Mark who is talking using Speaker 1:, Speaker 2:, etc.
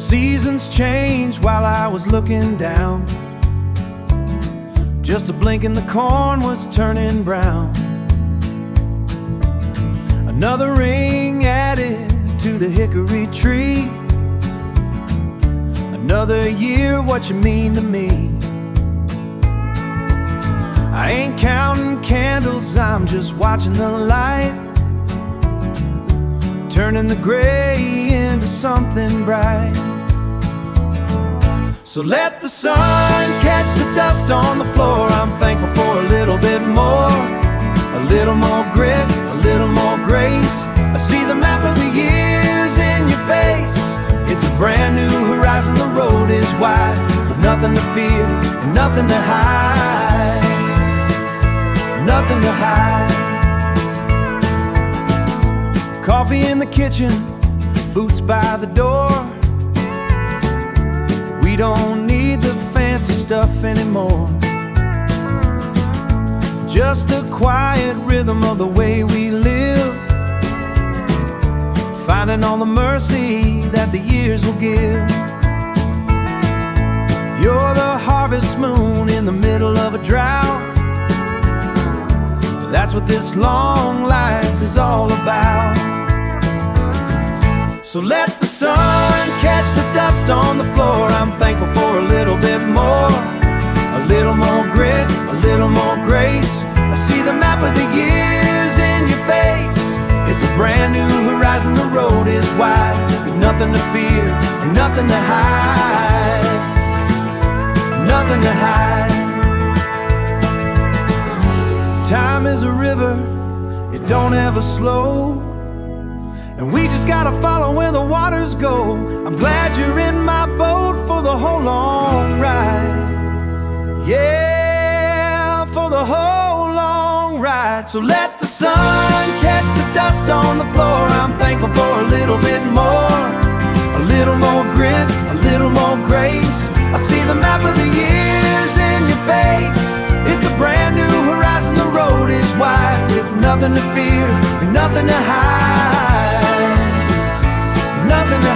Speaker 1: seasons changed while I was looking down. Just a blink and the corn was turning brown. Another ring added to the hickory tree. Another year, what you mean to me? I ain't counting candles, I'm just watching the light, turning the gray into something bright. So let the sun catch the dust on the floor. I'm thankful for a little bit more, a little more grit, a little more grace. I see the map of the years in your face. It's a brand new horizon, the road is wide, with nothing to fear and nothing to hide. Nothing to hide. Coffee in the kitchen, boots by the door. We don't need the fancy stuff anymore. Just the quiet rhythm of the way we live, finding all the mercy that the years will give. You're the harvest moon in the middle of a drought. That's what this long life is all about. So let the sun catch the dust on the floor. I'm thankful for a little bit more, a little more grit, a little more grace. I see the map of the years in your face. It's a brand new horizon, the road is wide, with nothing to fear and nothing to hide. Nothing to hide. Time is a river, it don't ever slow, and we just gotta follow where the waters go. I'm glad you're in my boat for the whole long ride. Yeah, for the whole long ride. So let the sun catch the dust on the floor. I'm thankful for a little bit more, a little more grit, a little more grace. I see the map of the years in your face. It's a brand new horizon, the road is wide, with nothing to fear and nothing to hide. Nothing to